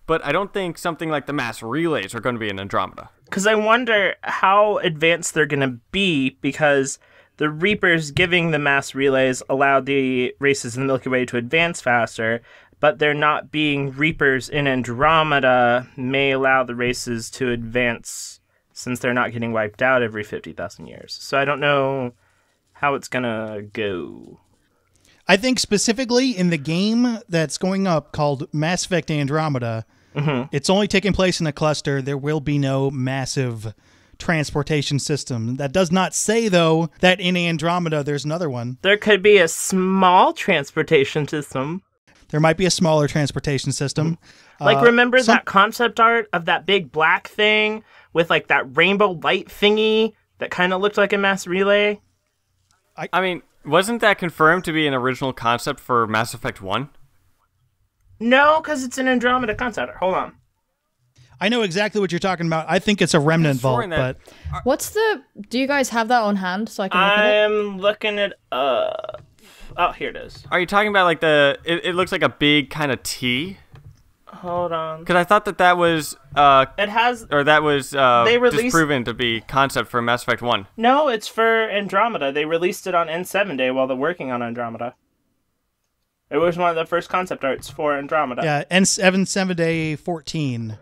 But I don't think something like the mass relays are going to be in Andromeda. Because I wonder how advanced they're going to be, because the Reapers giving the mass relays allowed the races in the Milky Way to advance faster, but there not being Reapers in Andromeda may allow the races to advance since they're not getting wiped out every 50,000 years. So I don't know how it's going to go. I think specifically in the game that's going up called Mass Effect Andromeda, it's only taking place in a cluster. There will be no massive transportation system. That does not say, though, that in Andromeda there's another one. There could be a small transportation system. There might be a smaller transportation system. Like, remember that concept art of that big black thing with, like, that rainbow light thingy that kind of looked like a mass relay? I mean, wasn't that confirmed to be an original concept for Mass Effect 1? No, because it's an Andromeda concept art. Hold on. I know exactly what you're talking about. I think it's a remnant vault, sworn that- but What's the... Do you guys have that on hand so I can look at it? I'm looking it up. Oh, here it is. Are you talking about, like, it looks like a big kind of T? Hold on. Because I thought that was... It has... Or that was They released- disproven to be concept for Mass Effect 1. No, it's for Andromeda. They released it on N7 Day while they're working on Andromeda. It was one of the first concept arts for Andromeda. yeah, N7 Day 14.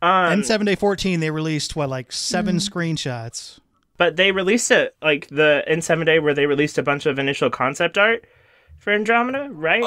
N7 Day 14, they released, what, like 7 screenshots. But they released it, like, the N7 Day where they released a bunch of initial concept art for Andromeda, right?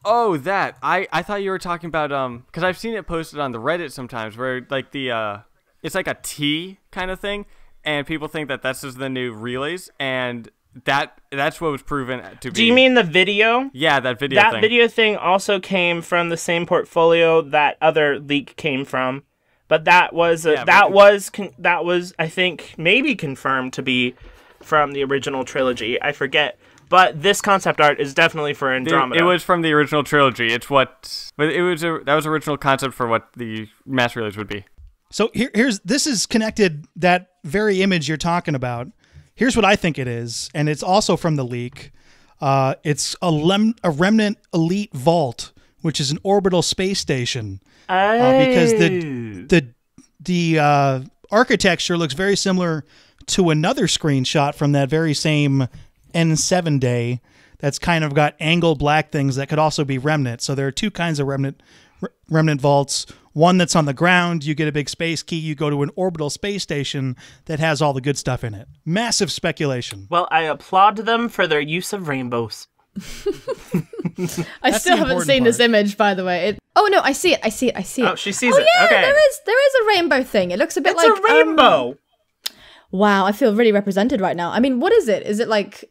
Oh, that. I thought you were talking about, because I've seen it posted on the Reddit sometimes where, like, it's like a T kind of thing, and people think that that's just the new relays, and that's what was proven to be. Do you mean the video? Yeah, that video That thing. video thing also came from the same portfolio that other leak came from, but that was I think maybe confirmed to be from the original trilogy. I forget, but this concept art is definitely for Andromeda. It was from the original trilogy. That was original concept for what the mass relays would be. So this is connected, that very image you're talking about. Here's what I think it is, and it's also from the leak. It's a Remnant Elite Vault, which is an orbital space station. Because the architecture looks very similar to another screenshot from that very same N7 day that's kind of got angled black things that could also be Remnant. So there are two kinds of Remnant vaults. One that's on the ground, you get a big space key, you go to an orbital space station that has all the good stuff in it. Massive speculation. Well, I applaud them for their use of rainbows. I still haven't seen this image, by the way. Oh no, I see it. Oh, she sees it. it. Yeah, okay. there is a rainbow thing. It looks a bit like a rainbow. Wow, I feel really represented right now. I mean, what is it? Is it like...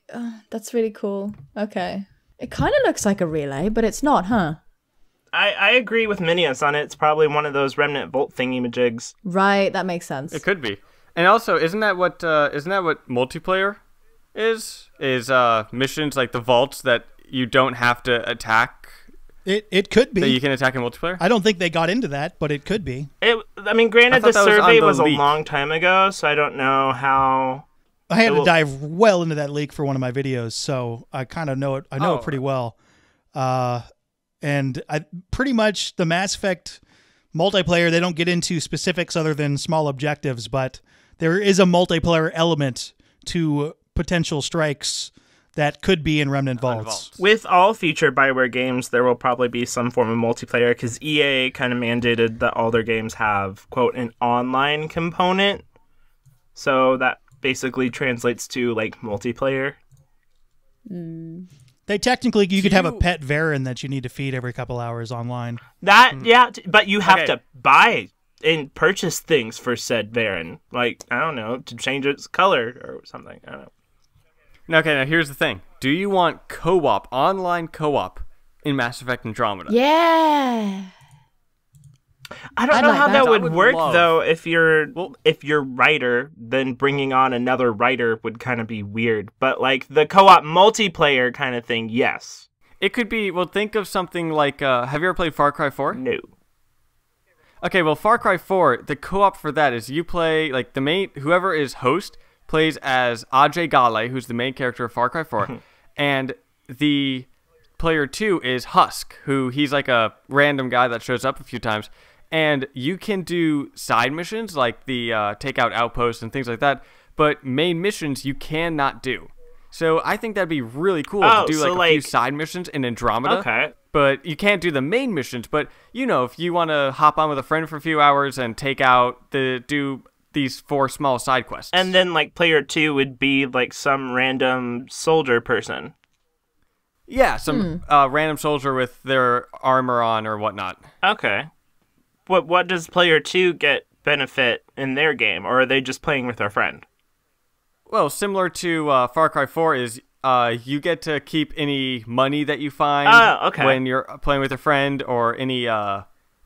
that's really cool. Okay. It kind of looks like a relay, but it's not, huh? I agree with Minius on it. It's probably one of those Remnant Volt thingy-majigs. Right, that makes sense. It could be. And also, isn't that what multiplayer is? Is missions like the vaults that you don't have to attack? It could be. That you can attack in multiplayer? I don't think they got into that, but it could be. Granted, the survey was a long time ago, so I don't know how... I had to dive well into that leak for one of my videos, so I kind of know it. I know it pretty well. And pretty much the Mass Effect multiplayer, they don't get into specifics other than small objectives, but there is a multiplayer element to potential strikes that could be in Remnant Vaults. With all future BioWare games, there will probably be some form of multiplayer because EA kind of mandated that all their games have, quote, an online component. So that basically translates to, like, multiplayer. They technically, you could have a pet Varen that you need to feed every couple hours online. Yeah, but you have to buy and purchase things for said Varen. Like, I don't know, to change its color or something. I don't know. Okay, now here's the thing. Do you want co-op, online co-op in Mass Effect Andromeda? Yeah. I don't know how that would work, though, if you're writer, then bringing on another writer would kind of be weird. But, like, the co-op multiplayer kind of thing, yes. It could be, well, think of something like, have you ever played Far Cry 4? No. Okay, well, Far Cry 4, the co-op for that is you play, like, whoever is host plays as Ajay Ghale, who's the main character of Far Cry 4, and the player 2 is Husk, he's like a random guy that shows up a few times, and you can do side missions like the take out outposts and things like that, but main missions you cannot do. So I think that'd be really cool to do like a few side missions in Andromeda. Okay. But you can't do the main missions. But, you know, if you want to hop on with a friend for a few hours and do these 4 small side quests. And then, like, player 2 would be, like, some random soldier person. Yeah, some random soldier with their armor on or whatnot. Okay. What does player 2 get benefit in their game? Or are they just playing with their friend? Well, similar to Far Cry 4 is you get to keep any money that you find when you're playing with a friend, or any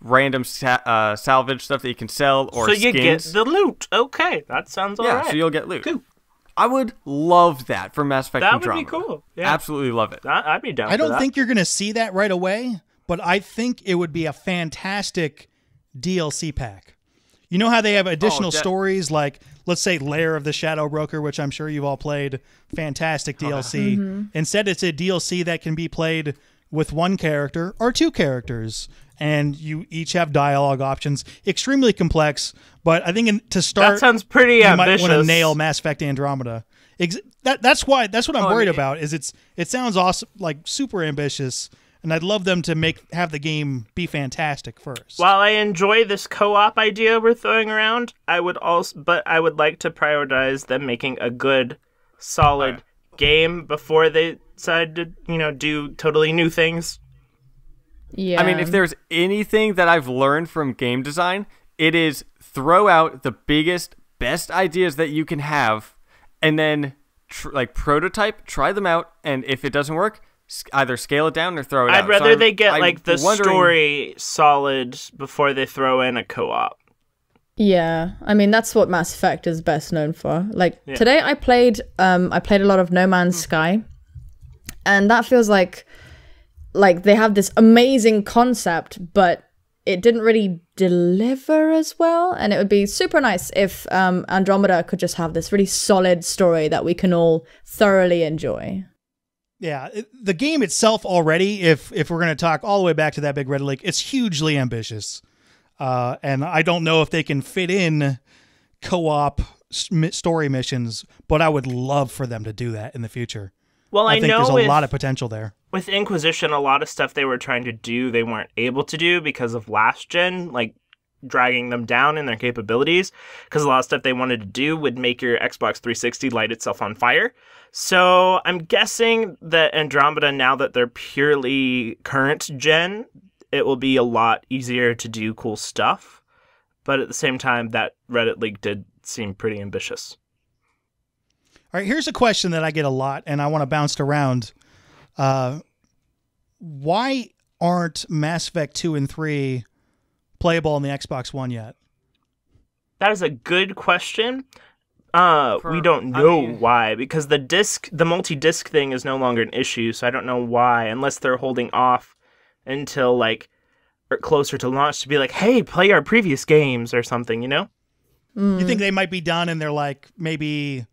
random salvage stuff that you can sell, or skins. So you get the loot. Okay, that sounds all right. Yeah, so you'll get loot. Cool. I would love that for Mass Effect Andromeda. That would be cool. Yeah. Absolutely love it. I'd be down I for that. don't think you're going to see that right away, but I think it would be a fantastic DLC pack. You know how they have additional stories like, let's say, Lair of the Shadow Broker, which I'm sure you've all played. Fantastic DLC. Instead, it's a DLC that can be played with one character or 2 characters, and you each have dialogue options. Extremely complex, but I think to start, that sounds pretty ambitious. You might want to nail Mass Effect Andromeda. That's what I'm worried about. Is it sounds awesome, like super ambitious. And I'd love them to have the game be fantastic first. While I enjoy this co-op idea we're throwing around, I would like to prioritize them making a good, solid game before they decide to, do totally new things. Yeah. I mean, if there's anything that I've learned from game design, it is throw out the biggest, best ideas that you can have, and then prototype, try them out, and if it doesn't work, either scale it down or throw it out. I'd rather they get the story solid before they throw in a co-op. Yeah, I mean that's what Mass Effect is best known for. Today I played a lot of No Man's Sky, and that feels like they have this amazing concept, but it didn't really deliver as well. And it would be super nice if Andromeda could just have this really solid story that we can all thoroughly enjoy. Yeah, the game itself already, if we're going to talk all the way back to that big red lake, it's hugely ambitious. And I don't know if they can fit in co-op story missions, but I would love for them to do that in the future. Well, I think there's a lot of potential there. With Inquisition, a lot of stuff they were trying to do, they weren't able to do because of last gen, dragging them down in their capabilities. Because a lot of stuff they wanted to do would make your Xbox 360 light itself on fire. So I'm guessing that Andromeda, now that they're purely current gen, it will be a lot easier to do cool stuff. But at the same time, that Reddit leak did seem pretty ambitious. All right, here's a question that I get a lot, and I want to bounce around. Why aren't Mass Effect 2 and 3 playable on the Xbox One yet? That is a good question. We don't know why, because the multi-disc thing is no longer an issue, so I don't know why, unless they're holding off until or closer to launch to be like, hey, play our previous games or something, you know? You think they might be done and they're maybe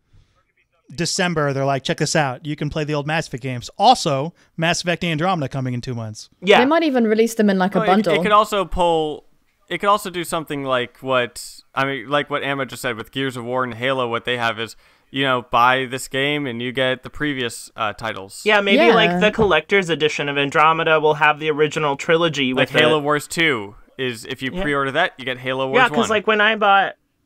December, they're check this out, you can play the old Mass Effect games. Also, Mass Effect Andromeda coming in 2 months. Yeah. They might even release them in a bundle. It could also do something like what Emma just said with Gears of War and Halo. What they have is, buy this game and you get the previous titles. Yeah, maybe the collector's edition of Andromeda will have the original trilogy with Halo Wars 2 is, if you pre-order that, you get Halo Wars 1. Yeah, because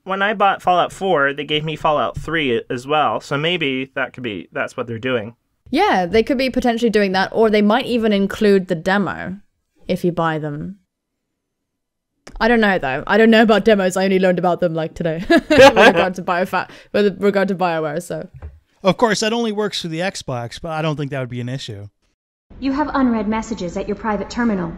when I bought Fallout 4, they gave me Fallout 3 as well. So maybe that's what they're doing. Yeah, they could be potentially doing that, or they might even include the demo if you buy them. I don't know, though. I don't know about demos. I only learned about them today with regard to BioWare, so. Of course, that only works for the Xbox, but I don't think that would be an issue. You have unread messages at your private terminal.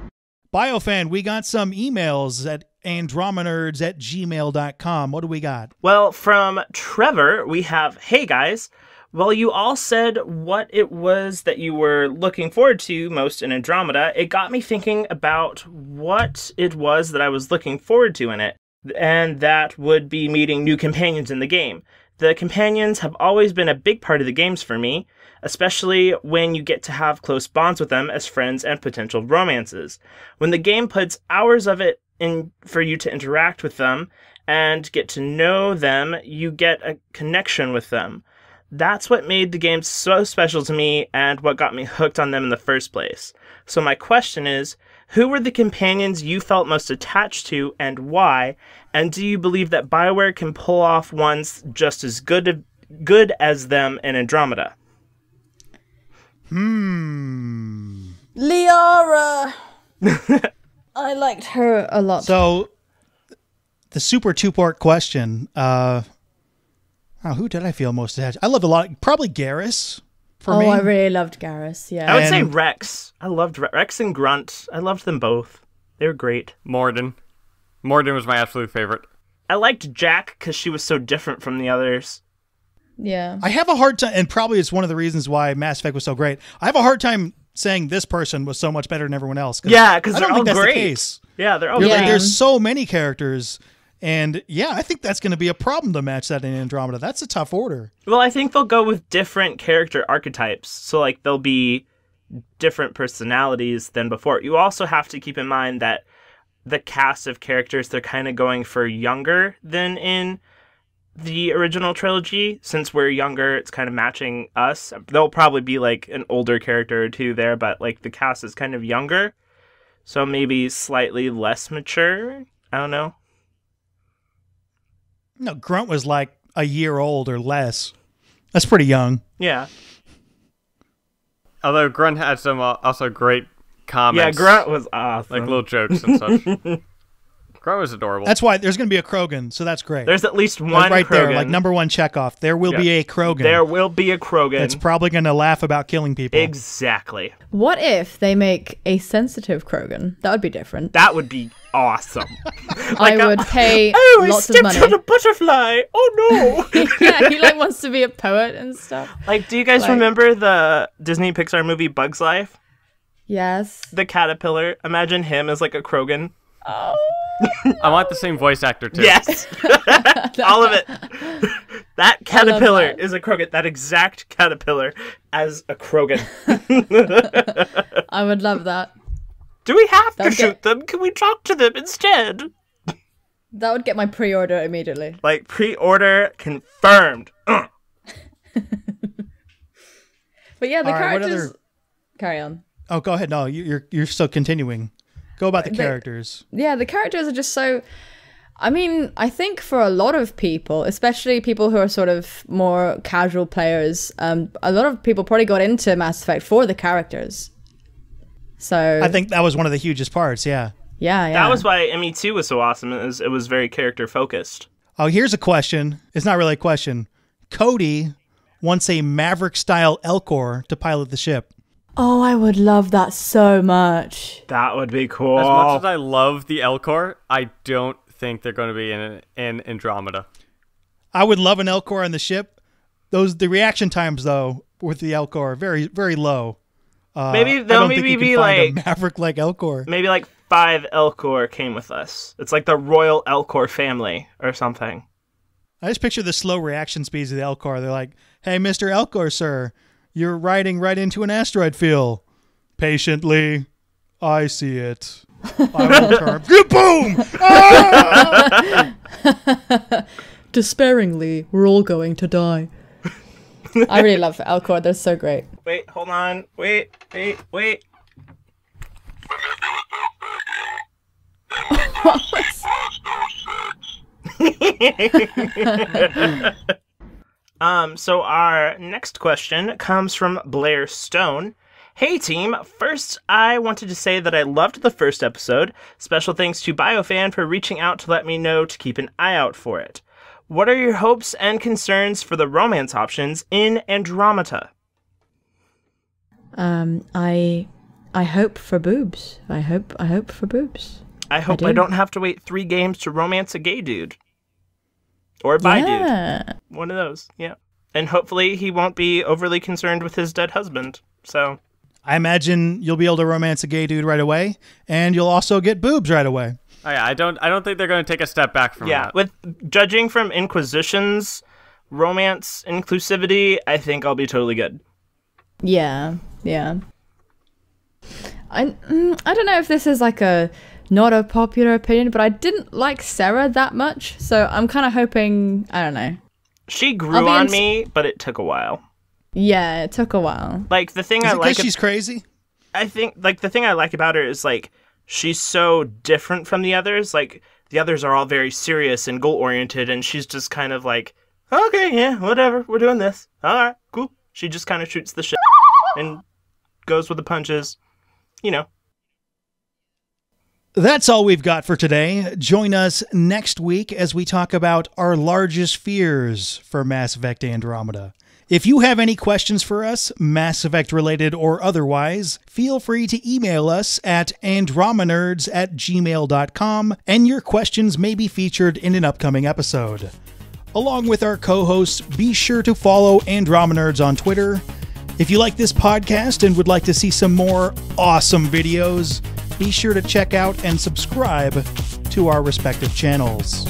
BioFan, we got some emails at andromenerds@gmail.com. What do we got? Well, from Trevor, we have, hey guys, well, you all said what it was that you were looking forward to most in Andromeda. It got me thinking about what it was that I was looking forward to in it, and that would be meeting new companions in the game. The companions have always been a big part of the games for me, especially when you get to have close bonds with them as friends and potential romances. When the game puts hours of it in for you to interact with them and get to know them, you get a connection with them. That's what made the game so special to me and what got me hooked on them in the first place. So my question is, who were the companions you felt most attached to and why? And do you believe that BioWare can pull off ones just as good as them in Andromeda? Liara! I liked her a lot. So, the super two-part question, who did I feel most attached? I loved a lot. Probably Garrus for me. Oh, I really loved Garrus, yeah. I would say Rex. I loved Rex and Grunt. I loved them both. They were great. Morden was my absolute favorite. I liked Jack because she was so different from the others. Yeah. I have a hard time, and probably it's one of the reasons why Mass Effect was so great. I have a hard time saying this person was so much better than everyone else. Yeah, because they're all that's great. The case. Yeah, they're all great. There's so many characters. And yeah, I think that's going to be a problem to match that in Andromeda. That's a tough order. Well, I think they'll go with different character archetypes. So there'll be different personalities than before. You also have to keep in mind that the cast of characters, they're kind of going for younger than in the original trilogy. Since we're younger, it's kind of matching us. There'll probably be an older character or two there, but the cast is kind of younger. So maybe slightly less mature. I don't know. No, Grunt was a year old or less. That's pretty young. Yeah. Although Grunt had some also great comments. Yeah, Grunt was awesome. Little jokes and such. Crow is adorable. That's why there's going to be a Krogan, so that's great. There's at least one right Krogan. there, like number one checkoff. There will be a Krogan. There will be a Krogan. That's probably going to laugh about killing people. Exactly. What if they make a sensitive Krogan? That would be different. That would be awesome. I would pay I lots of stepped money. on a butterfly. Oh no. Yeah, he like wants to be a poet and stuff. Like, do you guys remember the Disney Pixar movie Bug's Life? Yes. The caterpillar. Imagine him as like a Krogan. Oh. I want the same voice actor too. Yes. All of it. That caterpillar that. is a Krogan. That exact caterpillar as a Krogan. I would love that. Do we have to That'd shoot them? Can we talk to them instead? That would get my pre-order immediately. Like, pre-order confirmed. But yeah, the All right, what characters... other- Carry on. Oh, go ahead. No, you're still continuing. Go about the characters. Yeah, the characters are just so... I mean, I think for a lot of people, especially people who are sort of more casual players, a lot of people probably got into Mass Effect for the characters. So... I think that was one of the hugest parts, yeah. Yeah. That was why ME2 was so awesome. It was very character-focused. Oh, here's a question. It's not really a question. Cody wants a Maverick-style Elcor to pilot the ship. Oh, I would love that so much. That would be cool. As much as I love the Elcor, I don't think they're going to be in Andromeda. I would love an Elcor on the ship. The reaction times, though, with the Elcor are very, very low. Maybe I they'll don't maybe think you be can find like... a Maverick-like Elcor. Maybe like 5 Elcor came with us. It's like the Royal Elcor family or something. I just picture the slow reaction speeds of the Elcor. They're like, "Hey, Mr. Elcor, sir, you're riding right into an asteroid field. Patiently, I see it. I will turn. Boom! Ah! Despairingly, we're all going to die. I really love Elcor. They're so great. Wait, hold on. Wait. So our next question comes from Blair Stone. Hey team, first I wanted to say that I loved the first episode. Special thanks to BioFan for reaching out to let me know to keep an eye out for it. What are your hopes and concerns for the romance options in Andromeda? I hope for boobs. I hope for boobs. I hope I don't have to wait 3 games to romance a gay dude. Or a bi dude. One of those, yeah. And hopefully he won't be overly concerned with his dead husband. So I imagine you'll be able to romance a gay dude right away, and you'll also get boobs right away. Oh, yeah, I don't think they're going to take a step back from that. with judging from Inquisition's romance inclusivity, I think I'll be totally good. Yeah. I don't know if this is like not a popular opinion, but I didn't like Sarah that much, so I'm kind of hoping, I don't know. She grew on me, but it took a while. Yeah, it took a while. Like the thing Is I it like, because she's crazy? I think like the thing I like about her is like she's so different from the others. Like the others are all very serious and goal oriented, and she's just kind of like, okay, yeah, whatever, we're doing this. All right, cool. She just kind of shoots the shit and goes with the punches, you know. That's all we've got for today. Join us next week as we talk about our largest fears for Mass Effect Andromeda. If you have any questions for us, Mass Effect related or otherwise, feel free to email us at andromenerds@gmail.com, and your questions may be featured in an upcoming episode. Along with our co-hosts, be sure to follow Andromenerds on Twitter. If you like this podcast and would like to see some more awesome videos, be sure to check out and subscribe to our respective channels.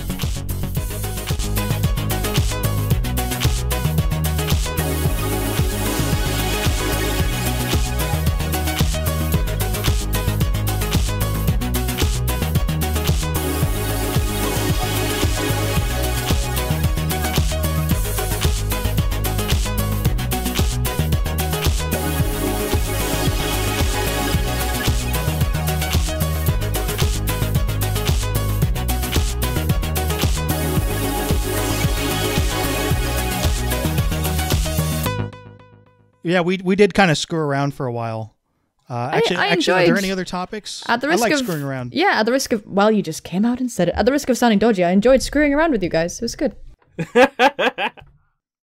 Yeah, we did kind of screw around for a while. Actually, are there any other topics? At the risk I like of screwing around. Yeah, at the risk of you just came out and said it. At the risk of sounding dodgy, I enjoyed screwing around with you guys. It was good.